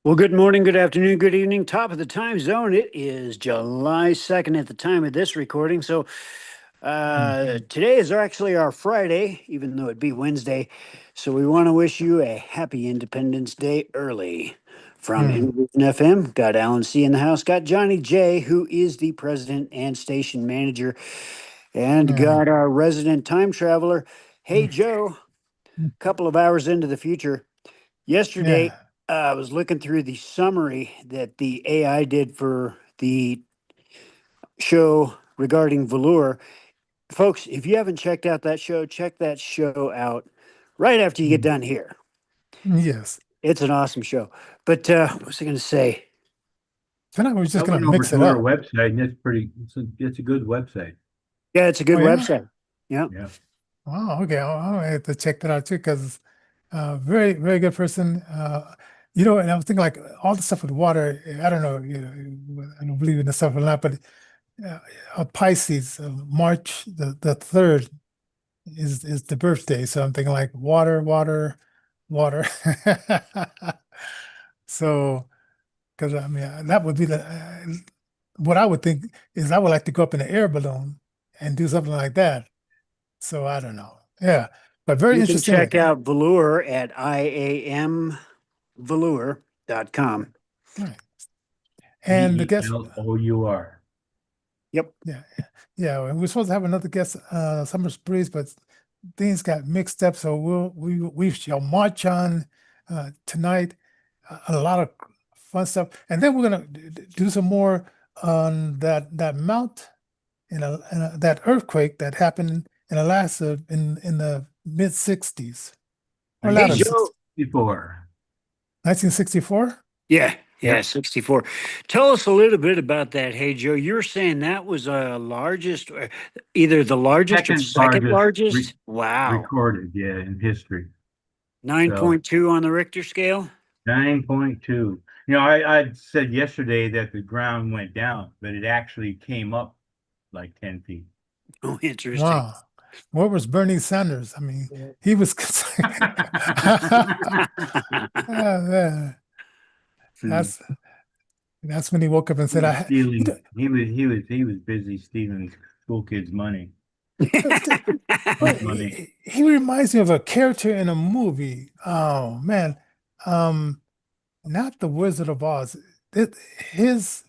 Well, good morning, good afternoon, good evening. Top of the time zone. It is July 2nd at the time of this recording. So today is actually our Friday, even though it'd be Wednesday. So we want to wish you a happy Independence Day early. From Hmm. Innervision FM, got Alan C. in the house, got Johnny J., who is the president and station manager, and Yeah. got our resident time traveler. Hey, Joe, couple of hours into the future. Yesterday, Yeah. I was looking through the summary that the AI did for the show regarding velour. Folks, if you haven't checked out that show, check that show out right after you get Hmm. done here. Yes. It's an awesome show. But what was I going to say? Then I was I just gonna went over mix it to her up. website and it's a good website. Yeah, it's a Oh good yeah. website. Yeah. Yeah. Oh, okay. I'll have to check that out too, because very, very good person. And I was thinking like all the stuff with water. I don't know. I don't believe in the stuff or not, but Pisces, March the 3rd is the birthday. So I'm thinking like water, water, water. So, because I mean that would be the what I would think is I would like to go up in an air balloon and do something like that. So I don't know. Yeah, but very You can interesting. check out velour at iamvelour.com. Right. And the guest, Velour. Yep. yeah, yeah, and we're supposed to have another guest, Summer Breeze, but things got mixed up. So we shall march on tonight. A lot of fun stuff, and then we're gonna do some more on that mount that earthquake that happened in Alaska in the mid 60s or Hey, latter Joe. 60s, 1964. 1964. Yeah, yeah, Yep. 64. Tell us a little bit about that. Hey, Joe, you were saying that was largest, either the largest or Second second largest largest? Wow. recorded, in history. So 9.2 on the Richter scale? 9.2. I said yesterday that the ground went down, but it actually came up like 10 feet. Oh, interesting. Wow. Where was Bernie Sanders? I mean, he was. Yeah, Hmm. that's that's when he woke up and He said, was "I." stealing. He was busy stealing school kids' money. Bunch of money. He reminds me of a character in a movie. Oh man, um, not the Wizard of Oz. His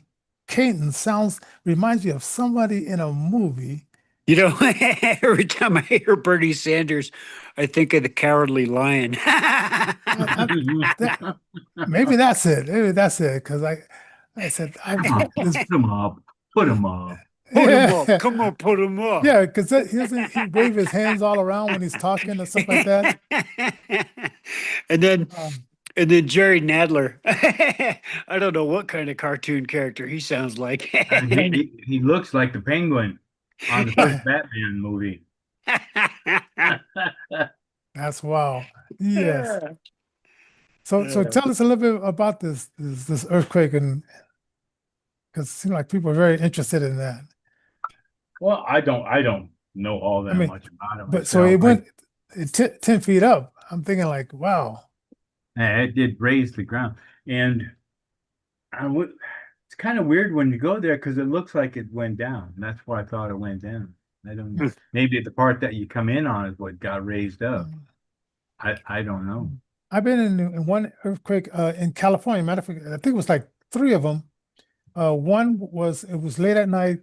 cadence sounds reminds me of somebody in a movie. You know, every time I hear Bernie Sanders, I think of the Cowardly Lion. I, that maybe that's it. Maybe that's it. Because I said I was Come on, this. put him up. Put him up. Put him up. Yeah, Come on, put him up. yeah. Because he doesn't he wave his hands all around when he's talking or stuff like that. And then Um, and then Jerry Nadler. I don't know what kind of cartoon character he sounds like. And he looks like the Penguin on the first Batman movie. that's wow. Yes. So tell us a little bit about this earthquake, and because it seems like people are very interested in that. Well, I don't know all I that mean, much about it but so myself. it went 10 feet up. I'm thinking like, wow. It did raise the ground, and I would. It's kind of weird when you go there because it looks like it went down. That's why I thought it went down. I don't. Maybe the part that you come in on is what got raised up. I don't know. I've been in one earthquake in California. Matter of fact, I think it was like three of them. One was it was late at night,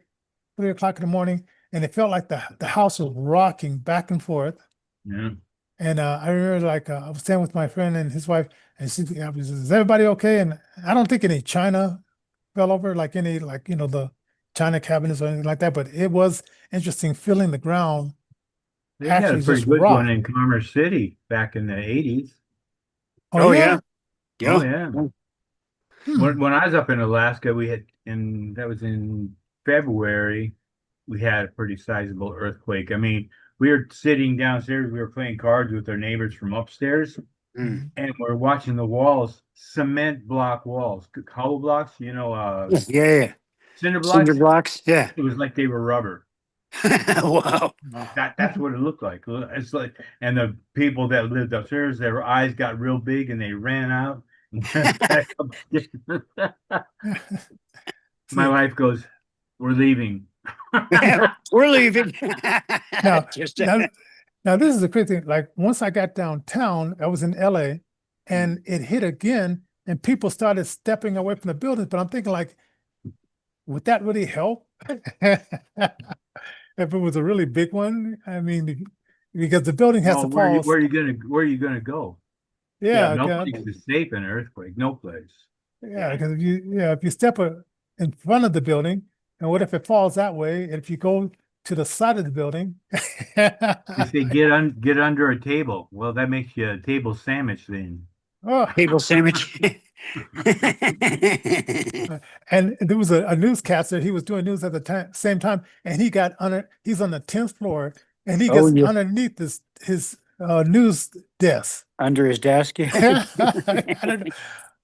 3 o'clock in the morning, and it felt like the house was rocking back and forth. Yeah. And I remember like I was staying with my friend and his wife, and I was, is everybody okay? And I don't think any china fell over, like any like the china cabinets or anything like that. But it was interesting feeling the ground They had a actually pretty just good one rock. in Commerce City back in the 80s. Oh Oh yeah. yeah. Oh Yeah. yeah. When Hmm. when I was up in Alaska, that was in February, we had a pretty sizable earthquake. I mean, we were sitting downstairs, we were playing cards with our neighbors from upstairs, Mm. and we're watching the walls, cement block walls, hollow blocks, Yeah. cinder Cinder blocks. blocks. Yeah. It was like they were rubber. Wow. That's what it looked like. It's like, and the people that lived upstairs, their eyes got real big and they ran out My See, wife goes, "We're leaving." We're leaving. now, Just now, now this is the crazy thing. Like once I got downtown, I was in LA, and it hit again, and people started stepping away from the buildings. But I'm thinking, like, would that really help? If it was a really big one, I mean, because the building has Well, to fall. where are you gonna go? Yeah, Yeah, no okay, place is safe in an earthquake. No place. yeah, because if you step in front of the building, and what if it falls that way? And if you go to the side of the building, They say get under a table. Well, that makes you a table sandwich then. oh, table sandwich. and there was a newscaster. He was doing news at the same time, and he's on the 10th floor, and he Oh, gets yeah. underneath his news desk. Under his desk.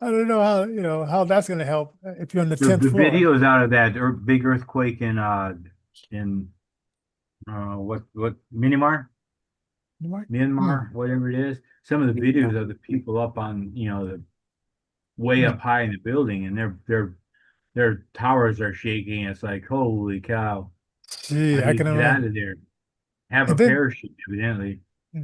I don't know how that's going to help if you're on the The 10th floor. videos out of that big earthquake in what Hmm. Myanmar, whatever it is. Some of the videos of the people up on the way Yeah. up high in the building, and their towers are shaking. It's like holy cow! Gee, How do I you can get out imagine. of there? Have a And then parachute, evidently.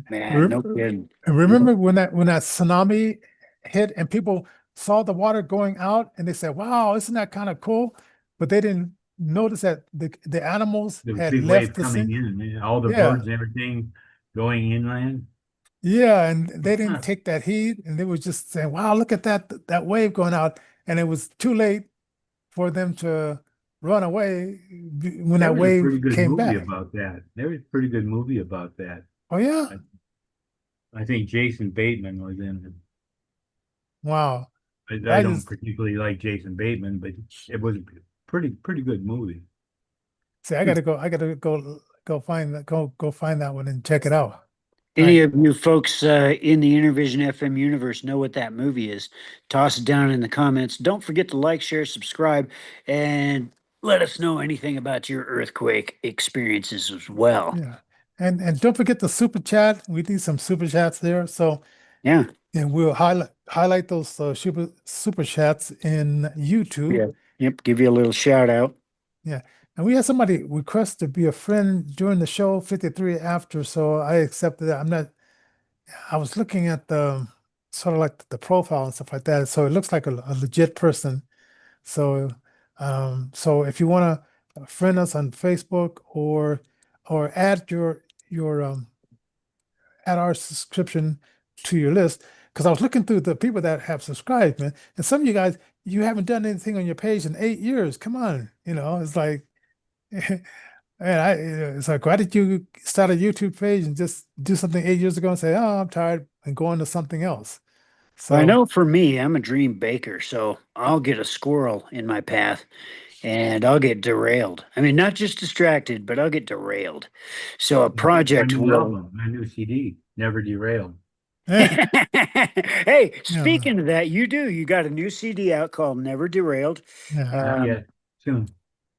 Man, no rem- kidding. remember when that tsunami hit and people saw the water going out and they said, "Wow, isn't that kind of cool?" But they didn't notice that the animals The had big wave left the coming scene. in, and all the Yeah, birds and everything going inland. yeah, and they didn't Huh. take that heat, and they was just saying, "Wow, look at that wave going out," and it was too late for them to run away when There that was a wave pretty good came movie back. about that. There was a pretty good movie about that. Oh yeah, I, I think Jason Bateman was in it. wow. I I don't just particularly like Jason Bateman, but it was a pretty good movie. say I gotta go find go find that one and check it out. All Any right. of you folks in the Innervision FM universe know what that movie is? Toss it down in the comments. Don't forget to like, share, subscribe, and let us know anything about your earthquake experiences as well. Yeah. And don't forget the super chat. We need some super chats there. So Yeah. and we'll highlight those super chats in YouTube. Yeah. Yep. Give you a little shout out. Yeah. And we had somebody request to be a friend during the show 53 after, so I accepted that. I was looking at the sort of like the profile and stuff like that. So it looks like a legit person. So so if you want to friend us on Facebook or add your add our subscription to your list, because I was looking through the people that have subscribed, man, and some of you guys, you haven't done anything on your page in 8 years. Come on, it's like, man, it's like, why did you start a YouTube page and just do something 8 years ago and say, oh, I'm tired, and go on to something else? Well, I So know for me, I'm a dream baker, so I'll get a squirrel in my path and I'll get derailed. I mean, not just distracted, but I'll get derailed. So a My project new will. album, my new CD, Never Derailed. eh, Hey, yeah, speaking of that, you got a new CD out called Never Derailed. yeah, Not Um, yet. Soon.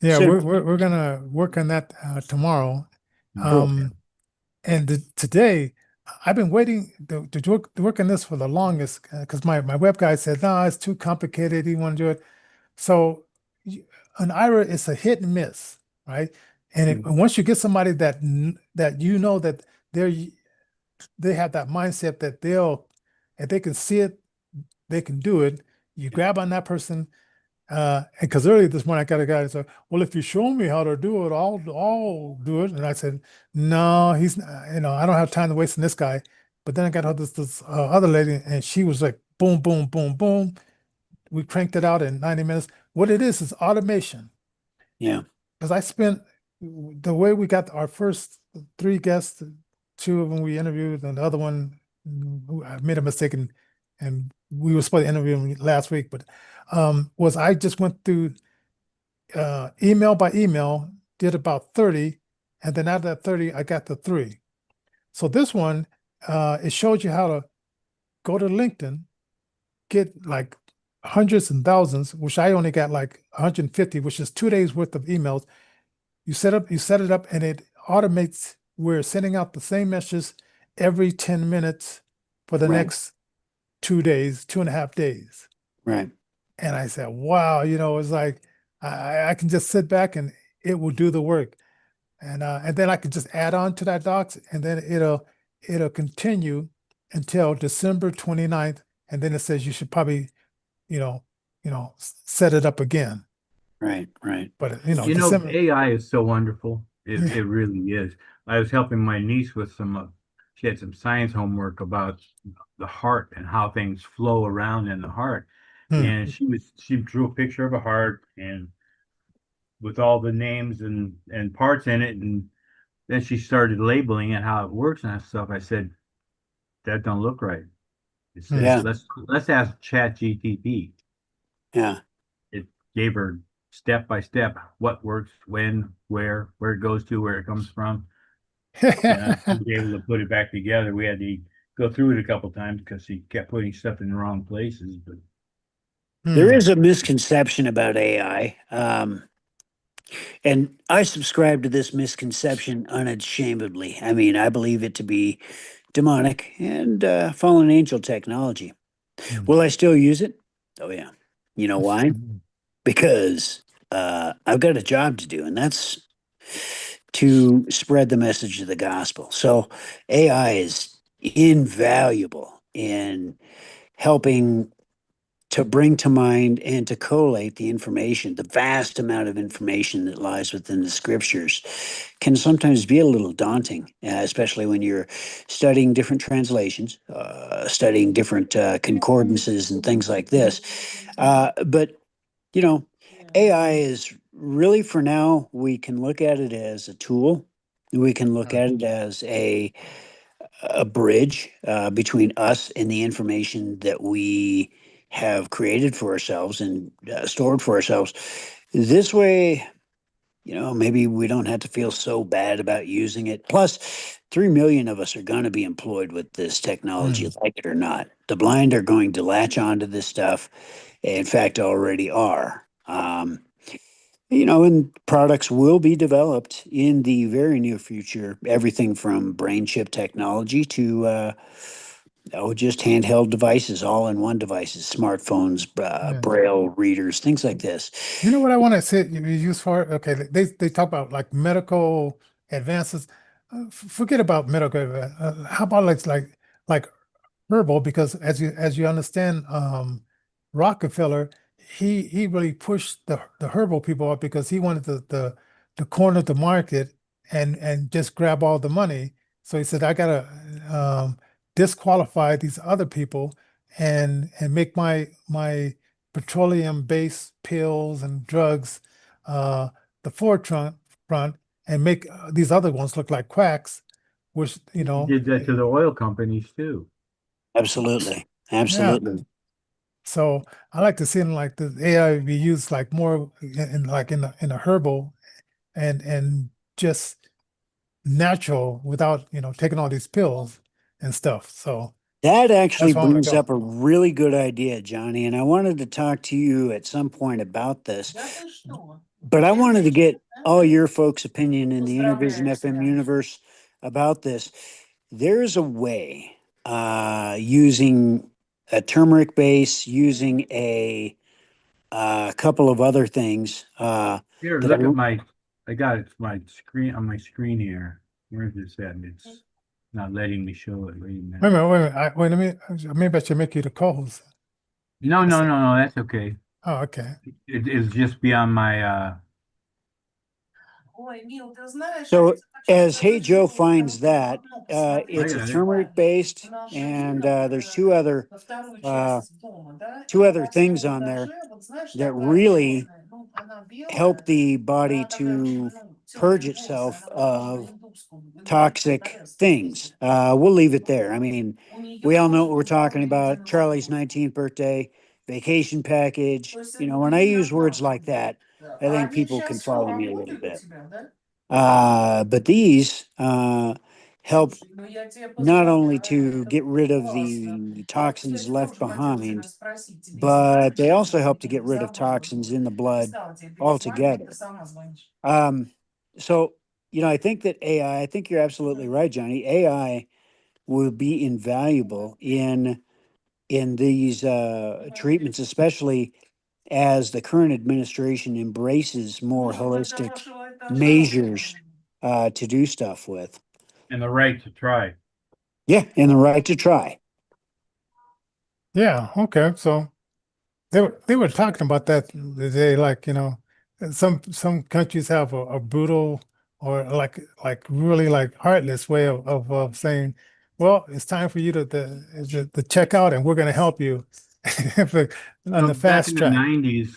yeah, so we're gonna work on that tomorrow. cool. Um, And today, I've been waiting to work on this for the longest because my web guy said, no, it's too complicated. He want to do it. So an IRA is a hit and miss, right? And once you get somebody that that they have that mindset that if they can see it, they can do it. You grab on that person, because earlier this morning I got a guy that said, "Well, if you show me how to do it, I'll do it." And I said, "No, he's not, I don't have time to waste on this guy." But then I got this other lady, and she was like, "Boom, boom, boom, boom." We cranked it out in 90 minutes. What it is automation. Yeah. Because I spent the way we got our first three guests, two of them we interviewed, and the other one I made a mistake and we were supposed to interview him last week, but was I just went through email by email, did about 30, and then out of that 30, I got the three. So this one, it showed you how to go to LinkedIn, get like hundreds and thousands, which I only got like 150, which is 2 days worth of emails. You set it up, and it automates. We're sending out the same messages every 10 minutes for the Right. next 2 days, 2.5 days. Right. And I said, wow, it's like I can just sit back and it will do the work. And then I can just add on to that docs, and then it'll continue until December 29th. And then it says you should probably, set it up again. Right. Right. But December. AI is so wonderful. It Yeah. it really is. I was helping my niece with she had some science homework about the heart and how things flow around in the heart. Hmm. And she drew a picture of a heart and with all the names and parts in it, and then she started labeling it how it works and that stuff. I said, that don't look right. It said, Yeah. let's ask Chat GTP. Yeah. It gave her step by step what works, when, where it goes to, where it comes from. And I was able to put it back together. We had to go through it a couple times because she kept putting stuff in the wrong places. But There Hmm. is a misconception about AI. And I subscribe to this misconception unashamedly. I mean, I believe it to be demonic and fallen angel technology. Hmm. Will I still use it? Oh, yeah. You know why? Because I've got a job to do, and that's to spread the message of the gospel. So AI is invaluable in helping to bring to mind and to collate the information, the vast amount of information that lies within the scriptures can sometimes be a little daunting, especially when you're studying different translations, studying different concordances and things like this. But, you know, AI is really, for now, we can look at it as a tool. We can look at it as a bridge between us and the information that we have created for ourselves and stored for ourselves. This way, maybe we don't have to feel so bad about using it. Plus, 3 million of us are going to be employed with this technology, like it or not. The blind are going to latch onto this stuff. In fact, already are. And products will be developed in the very near future. Everything from brain chip technology to just handheld devices, all in one devices, smartphones, Yeah. braille readers, things like this. You know what I want to say you use for it? Okay, they talk about like medical advances. Forget about medical. How about like herbal? Because as you understand, Rockefeller, he really pushed the herbal people up because he wanted the corner of the market and just grab all the money. So he said, I gotta disqualify these other people and make my petroleum-based pills and drugs the front and make these other ones look like quacks, which he did that to the oil companies too. Absolutely. yeah. Absolutely. So I like to see them like the AI be used like more in a herbal and just natural without taking all these pills and stuff. So That actually that's where I want to brings go. up a really good idea, Johnny. And I wanted to talk to you at some point about this. But I wanted to get all your folks' opinion in the Innervision FM universe about this. There's a way using a turmeric base, using a couple of other things. Here, That look I- at I got it, my screen on my screen here. Where's this at? It's not letting me show it. Wait a minute. Wait a minute, wait a minute. Wait a minute. Maybe I should make you the co-host. No, that's okay. Oh, okay. It's just beyond my So as Hey Joe finds that, it's a got it. turmeric based, and there's uh, two other things on there that really help the body to purge itself of toxic things. We'll leave it there. I mean, we all know what we're talking about. Charlie's 19th birthday, vacation package. When I use words like that, I think people can follow me a little bit. But these help not only to get rid of the toxins left behind, but they also help to get rid of toxins in the blood altogether. Um, so, I think that I think you're absolutely right, Johnny. AI will be invaluable in in these treatments, especially as the current administration embraces more holistic measures to do stuff with. And the right to try. Yeah, and the right to try. Yeah, okay. So they were talking about that the day, like, some countries have a brutal or like really like heartless way of saying, well, it's time for you to check out and we're going to help you on So the back in fast the track. 90s,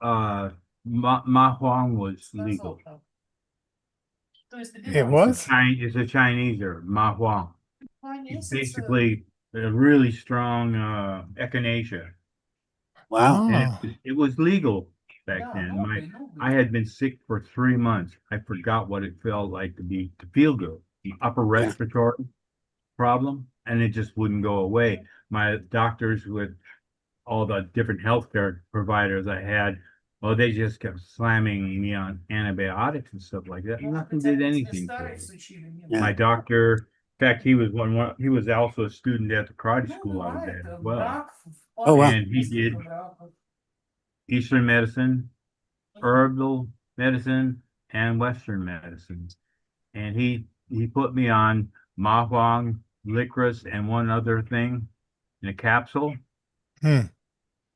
ma huang was legal. It was? It's a Chinese herb, ma huang. It's basically a really strong echinacea. Wow. And Oh, it was legal back then. I had been sick for 3 months. I forgot what it felt like to feel good. The upper Yeah. respiratory problem, and it just wouldn't go away. My doctors with all the different healthcare providers I had, well, they just kept slamming me on antibiotics and stuff like that. Nothing did anything for me. Yeah. My doctor, in fact, he was also a student at the karate school I was at as well. Oh, wow. And he did Eastern medicine, herbal medicine, and Western medicine. And he put me on ma huang, licorice, and one other thing in a capsule. hmm.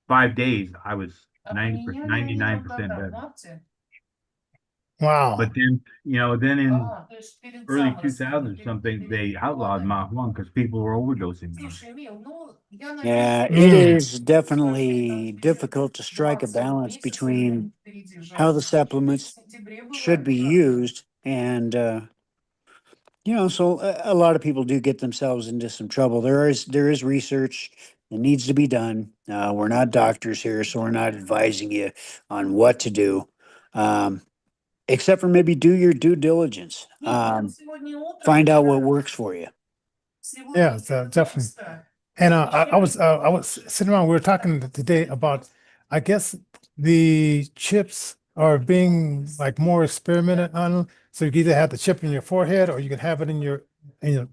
5 days, I was 99% better. Wow. But then, then in early 2000 something, they outlawed ma huang because people were overdosing on it. Yeah, it Mm. is definitely difficult to strike a balance between how the supplements should be used and so a lot of people do get themselves into some trouble. There is research that needs to be done. We're not doctors here, so we're not advising you on what to do, um, except for maybe do your due diligence. Find out what works for you. Yeah, so definitely. And I was sitting around. We were talking today about, I guess the chips are being like more experimented on. So you can either have the chip in your forehead or you can have it in your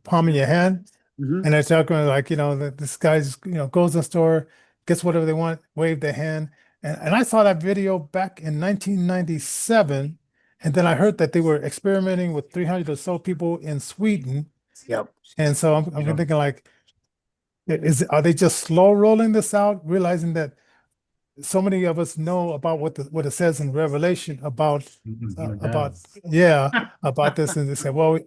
palm of your hand. Mhm. And they're talking like, that this guy's, goes in the store, gets whatever they want, wave their hand. And I saw that video back in 1997. And then I heard that they were experimenting with 300 or so people in Sweden. Yep. And so I'm thinking like, are they just slow rolling this out, realizing that so many of us know about what it says in Revelation about No about doubt. yeah about this, and they say, well,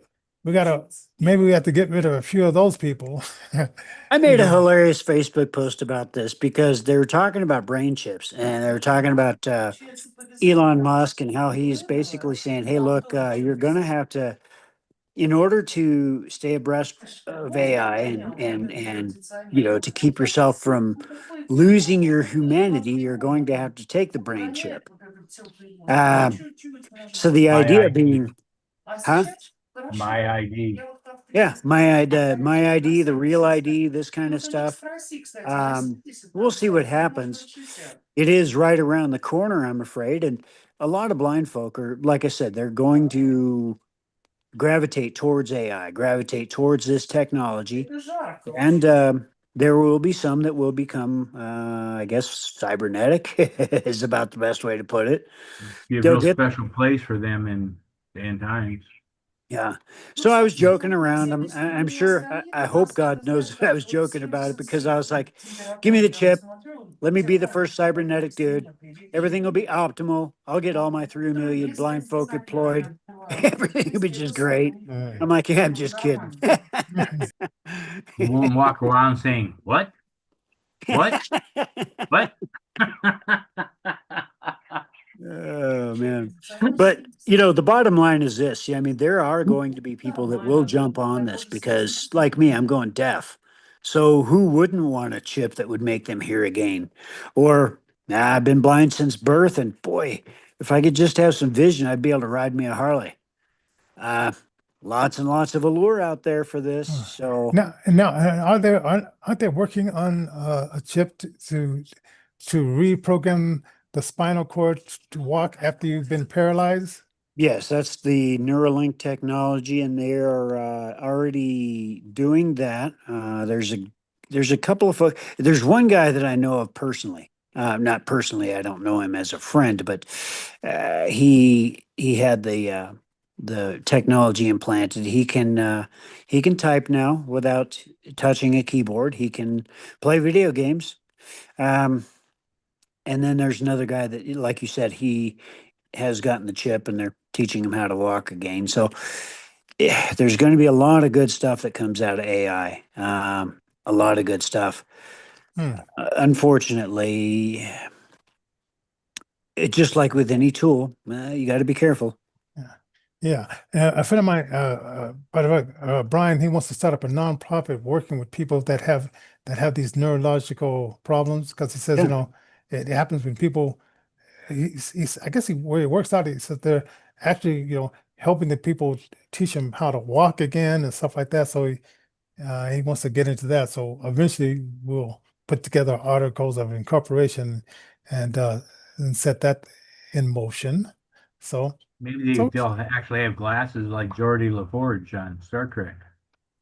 we gotta maybe we have to get rid of a few of those people. I You made a know, hilarious Facebook post about this because they were talking about brain chips and they were talking about Elon Musk and how he's basically saying, "Hey, look, you're gonna have to, in order to stay abreast of AI and to keep yourself from losing your humanity, you're going to have to take the brain chip." So the My idea ID, being, huh? my ID. Yeah, my ID, the real ID, this kind of stuff. We'll see what happens. It is right around the corner, I'm afraid, and a lot of blind folk are, like I said, they're going to gravitate towards AI, gravitate towards this technology, and there will be some that will become, I guess, cybernetic is about the best way to put it. Be a They'll real get, special place for them in the end times. yeah. So I was joking around. I'm sure, I hope God knows that I was joking about it because I was like, give me the chip. Let me be the first cybernetic dude. Everything will be optimal. I'll get all my 3 million blind folk employed. Everything will be just great. I'm like, yeah, I'm just kidding. You won't walk around saying, what? What? What? Oh man. But the bottom line is this. Yeah, I mean, there are going to be people that will jump on this because, like me, I'm going deaf. So who wouldn't want a chip that would make them hear again? Or I've been blind since birth, and boy, if I could just have some vision, I'd be able to ride me a Harley. Uh, Lots and lots of allure out there for this. So now, aren't they working on a chip to reprogram the spinal cord to walk after you've been paralyzed? yes, that's the Neuralink technology, and they are already doing that. There's there's a couple of folks. There's one guy that I know of personally. Not personally, I don't know him as a friend, but he had the technology implanted. He can type now without touching a keyboard. He can play video games. Um, and then there's another guy that, like you said, he has gotten the chip, and they're teaching him how to walk again. So there's going to be a lot of good stuff that comes out of AI. A lot of good stuff. Hmm. Unfortunately, it just like with any tool, you got to be careful. Yeah. Yeah. A friend of mine, by the way, Brian, he wants to start up a nonprofit working with people that have these neurological problems because he says, Yeah. it happens when people I guess where he works out, he says they're actually, helping the people teach them how to walk again and stuff like that. So he wants to get into that. So eventually we'll put together articles of incorporation and uh, and set that in motion. So, Maybe so they'll actually have glasses like Geordi LaForge on Star Trek.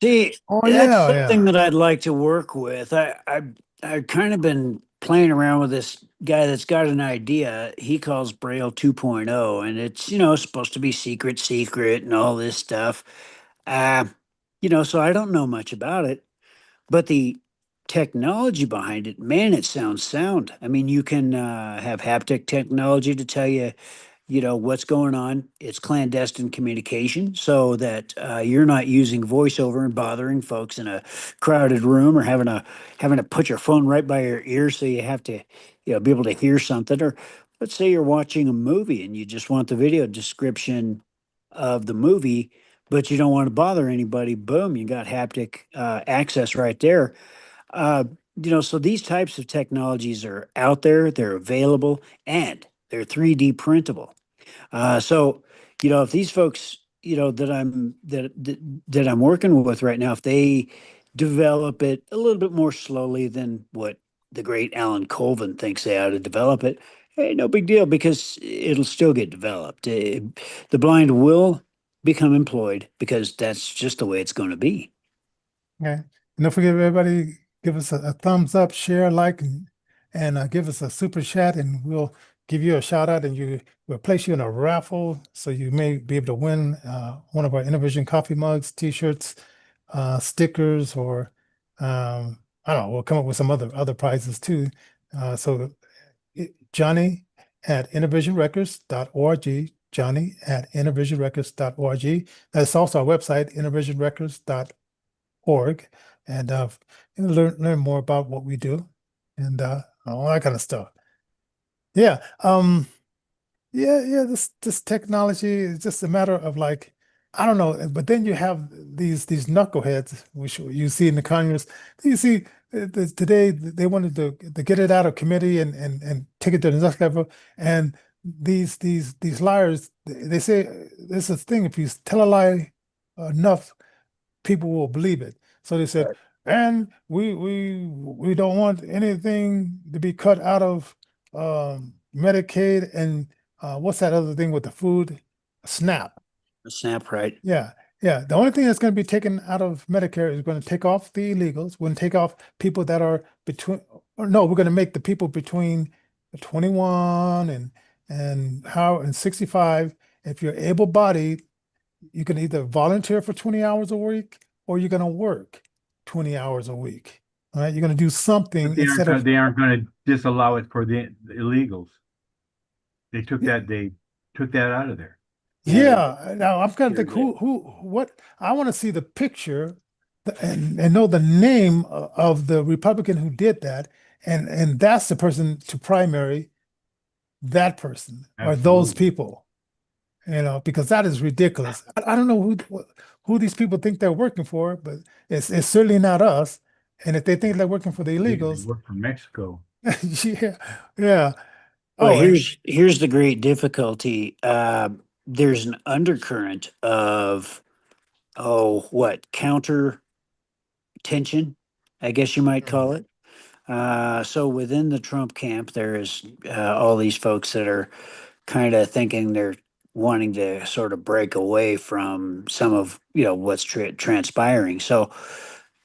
See, oh that's yeah, something yeah. that I'd like to work with. I've kind of been playing around with this guy that's got an idea. He calls Braille 2.0, and it's, supposed to be secret, and all this stuff. Uh, so I don't know much about it, but the technology behind it, man, it sounds sound. I mean, you can have haptic technology to tell you, what's going on. It's clandestine communication, so that you're not using voiceover and bothering folks in a crowded room, or having to put your phone right by your ear so you have to, be able to hear something. Or let's say you're watching a movie and you just want the video description of the movie, but you don't want to bother anybody. Boom, you got haptic access right there. uh, so these types of technologies are out there, they're available, and they're 3D printable. So, if these folks, that I'm working with right now, if they develop it a little bit more slowly than what the great Alan Colvin thinks they ought to develop it, hey, no big deal, because it'll still get developed. The blind will become employed, because that's just the way it's going to be. Okay. And don't forget, everybody, give us a thumbs up, share, like, and give us a super chat, and we'll give you a shout out, and we'll place you in a raffle, so you may be able to win one of our Innervision coffee mugs, t-shirts, stickers, or I don't know. We'll come up with some other prizes too. So Johnnie at innervisionrecords.org. Johnnie at innervisionrecords.org. That's also our website, innervisionrecords.org, and learn more about what we do and all that kind of stuff. Yeah. Yeah. This technology is just a matter of, like, I don't know. But then you have these knuckleheads, which you see in the Congress. You see today they wanted to get it out of committee and take it to the next level. And these liars, they say there's a thing: if you tell a lie enough, people will believe it. So they said, Right. and we don't want anything to be cut out of Medicaid and what's that other thing with the food? SNAP. Snap, right? Yeah, yeah. The only thing that's going to be taken out of Medicare is going to take off the illegals. We're going to take off people that are between. Or no, we're going to make the people between 21 and 65. If you're able-bodied, you can either volunteer for 20 hours a week, or you're going to work 20 hours a week. All right, you're going to do But something instead of. they aren't going to disallow it for the illegals. They took that out of there. Yeah, they Yeah. Now I'm going to sure think did. what I want to see the picture and know the name of the Republican who did that, and that's the person to primary that person or those Absolutely. people. Because that is ridiculous. I don't know who these people think they're working for, but it's certainly not us. And if they think they're working for the They illegals, work for Mexico. yeah, yeah. Well, Oh, and here's the great difficulty. There's an undercurrent of, what, counter tension, I guess you might mm, call it. So within the Trump camp, there is all these folks that are kind of thinking they're wanting to sort of break away from some of, what's transpiring. So,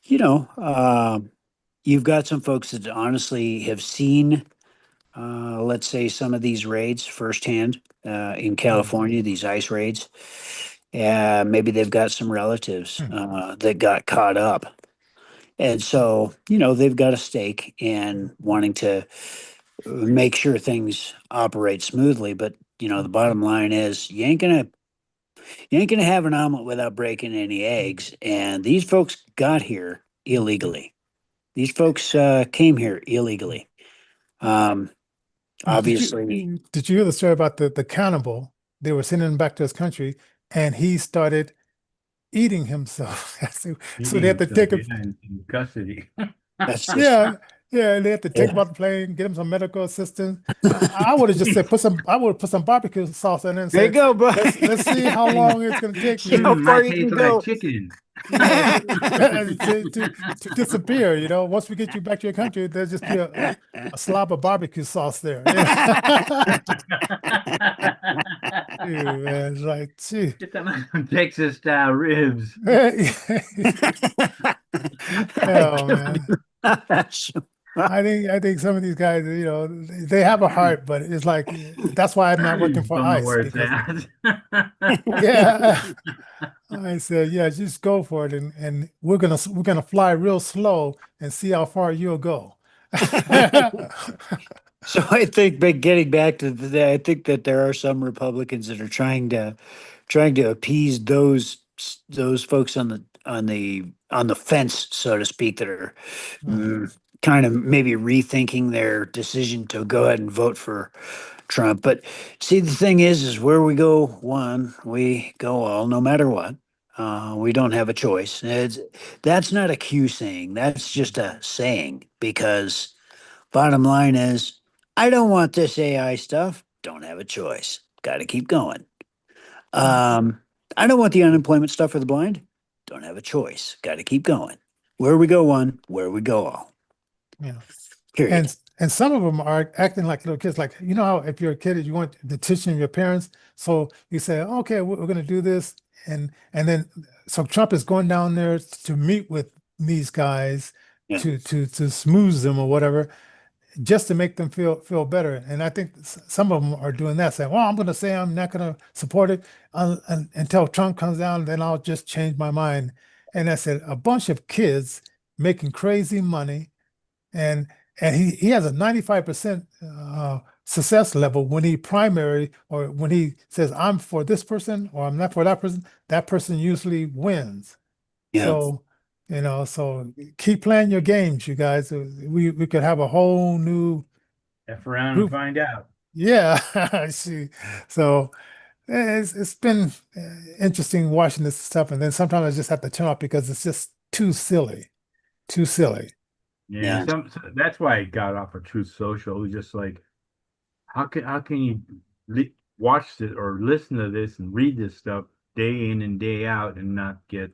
you know, uh, you've got some folks that honestly have seen, let's say, some of these raids firsthand in California, these ICE raids. Maybe they've got some relatives that got caught up. And so, they've got a stake in wanting to make sure things operate smoothly. But, the bottom line is you ain't gonna have an omelet without breaking any eggs. And these folks got here illegally. These folks came here illegally. Obviously, Did you hear the story about the cannibal? They were sending him back to his country, and he started eating himself. So they had to take him. In custody. that's just Yeah, yeah, they had to take him off the plane, get him some medical assistance. I would have just said I would have put some barbecue sauce in it and there you said, go, bro. let's see how long it's gonna take me How far Might you can taste go. like chicken. to disappear. Once we get you back to your country, there'll just be a slob of barbecue sauce there. Dude, man, it's like, gee. Get them Texas style ribs. Oh man. I think some of these guys, they have a heart, but it's like that's why I'm not working for Don't know ICE. where it's Because, at. yeah, I said, yeah, just go for it, and we're gonna fly real slow and see how far you'll go. So I think, but getting back to I think that there are some Republicans that are trying to appease those folks on the fence, so to speak, that are kind of maybe rethinking their decision to go ahead and vote for Trump. But see, the thing is where we go one, we go all, no matter what. We don't have a choice. That's not a Q saying. That's just a saying, because bottom line is, I don't want this AI stuff. Don't have a choice. Got to keep going. I don't want the unemployment stuff for the blind. Don't have a choice. Got to keep going. Where we go one, where we go all. Yeah. Period. And some of them are acting like little kids. Like, how if you're a kid, you want the attention of your parents. So you say, okay, we're going to do this. And then, so Trump is going down there to meet with these guys Yeah. to smooth them or whatever, just to make them feel better. And I think some of them are doing that, saying, well, I'm going to say I'm not going to support it until Trump comes down, then I'll just change my mind. And I said, a bunch of kids making crazy money, and he has a 95% success level when he primary, or when he says, I'm for this person or I'm not for that person usually wins. Yeah. So, so keep playing your games, you guys. We could have a whole new F around group. and find out. Yeah, I see. So it's been interesting watching this stuff, and then sometimes I just have to turn off because it's just too silly, too silly. Yeah, that's why I got off of Truth Social. It was just like, how can you watch this or listen to this and read this stuff day in and day out and not get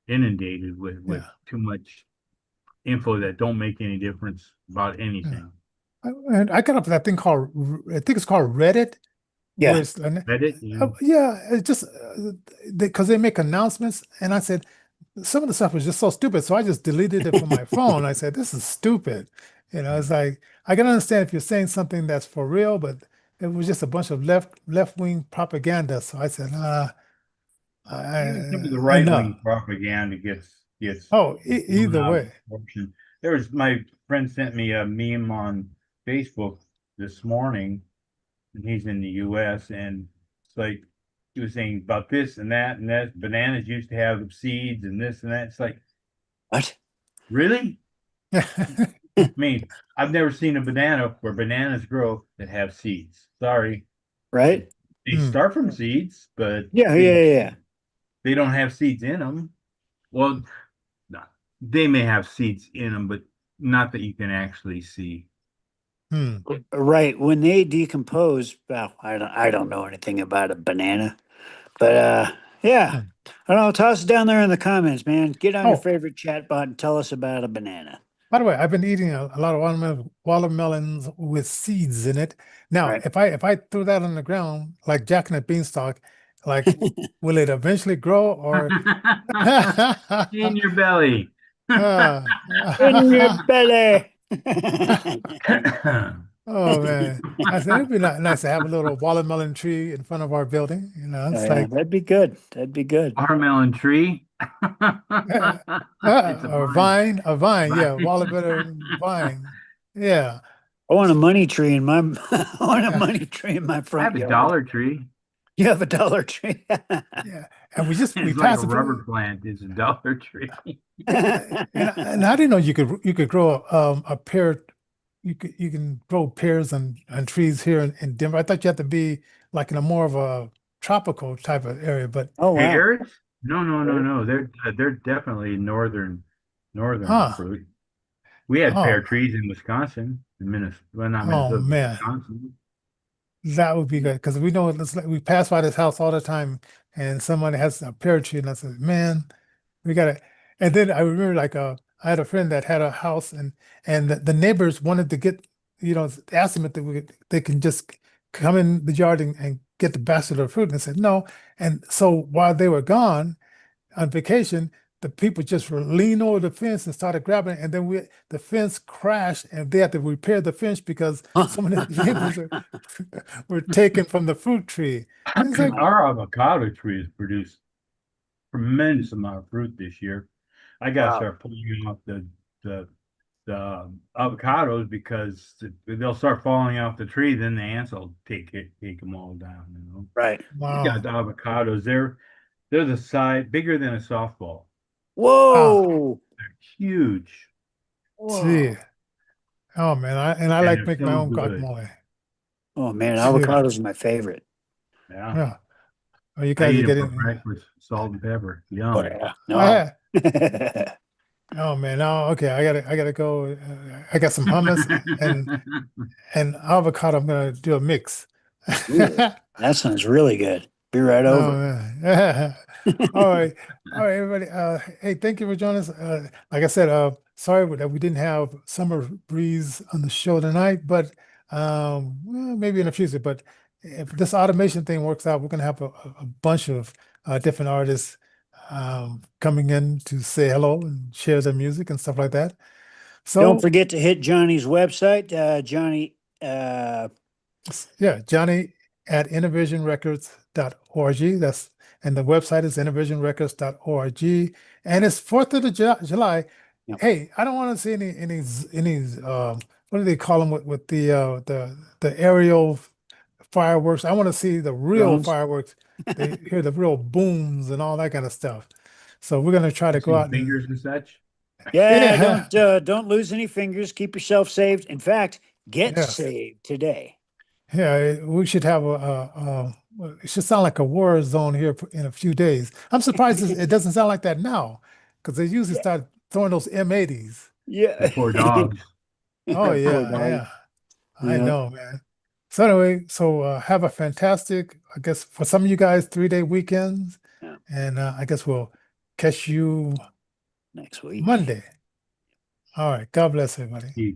inundated with too much info that don't make any difference about anything. And I got up to that thing called, I think it's called Reddit. Yeah. Reddit? Yeah, it's just because they make announcements, and I said some of the stuff was just so stupid, so I just deleted it from my phone. I said, this is stupid. It's like, I can understand if you're saying something that's for real, but it was just a bunch of left-wing propaganda. So I said, the right-wing propaganda gets either way. My friend sent me a meme on Facebook this morning, and he's in the US, and it's like he was saying about this and that and that. Bananas used to have seeds and this and that. It's like, what? Really? I mean, I've never seen a banana where bananas grow that have seeds. Sorry. Right? They start from seeds, but yeah. They don't have seeds in them. Well, they may have seeds in them, but not that you can actually see. Right. When they decompose, well, I don't know anything about a banana, but yeah. I don't know. Toss it down there in the comments, man. Get on your favorite chat bot and tell us about a banana. By the way, I've been eating a lot of watermelons with seeds in it. Now, Right. if I threw that on the ground like Jack and the Beanstalk, like, will it eventually grow or in your belly? In your belly. Oh man, I said it'd be nice to have a little watermelon tree in front of our building. Oh, It's yeah, like that'd be good. That'd be good. Watermelon tree. uh, It's a or vine. a vine, yeah, Vine. watermelon vine, yeah, I want a money tree in my I want a yeah, money tree in my I front have a yard. Dollar Tree. You have a Dollar Tree. yeah. And we It's like a passed rubber plant. It's a Dollar Tree. and I didn't know you could grow a pear. You can grow pears and trees here in Denver. I thought you had to be like in a more of a tropical type of area, but Oh wow. Pears? No, no, no, no. They're definitely northern huh? fruit. We had Oh, pear trees in Wisconsin, in Minnesota, well, not oh Minnesota, but man. Wisconsin. That would be good because we know it's like we pass by this house all the time, and somebody has a pear tree, and I said, "Man, we gotta." And then I remember like I had a friend that had a house, and the neighbors wanted to get, ask them if they can just come in the yard and get the basket of fruit, and I said no. And so while they were gone on vacation, the people just were leaning over the fence and started grabbing it, and then the fence crashed, and they had to repair the fence because some of the neighbors were taken from the fruit tree. And it's like, Our avocado trees produce tremendous amount of fruit this year. I got to Wow. start pulling off the avocados because they'll start falling off the tree. Then the ants will take them all down. Right. We got wow, the avocados. They're the size bigger than a softball. wow, Whoa. They're huge see, Whoa. oh man, I and like they're make my so own good. guacamole. Oh man, See, avocados are my favorite. Yeah, yeah, oh, you I guys eat are them for getting, breakfast, salt and pepper. Oh Yum. yeah. No. oh, oh man, oh okay, I gotta go. I got some hummus and avocado. I'm gonna do a mix. Ooh, that sounds really good. Be right Oh over. man. All right. All right, everybody. Hey, thank you for joining us. Like I said, sorry that we didn't have Summer Breeze on the show tonight, but well, maybe in the future. But if this automation thing works out, we're gonna have a bunch of different artists coming in to say hello and share their music and stuff like that. Don't So forget to hit Johnny's website. Johnny, yeah, Johnny at innervisionrecords.org. And the website is innervisionrecords.org. And it's 4th of July. yeah, Hey, I don't want to see any what do they call them with the aerial fireworks. I want to see the real drones. fireworks. They hear the real booms and all that kind of stuff. So we're gonna try to go Missing out and fingers and such. Yeah, yeah, don't lose any fingers. Keep yourself saved. In fact, get yes. saved today. Yeah, we should have well, it should sound like a war zone here in a few days. I'm surprised it doesn't sound like that now, because they usually Yeah. start throwing those M80s. Yeah. The poor dogs. Oh Poor yeah, dog. yeah, I Yeah. know, man. So anyway, so have a fantastic, I guess for some of you guys, 3-day weekends, Yeah. and I guess we'll catch you Next week. Monday. All right, God bless everybody. You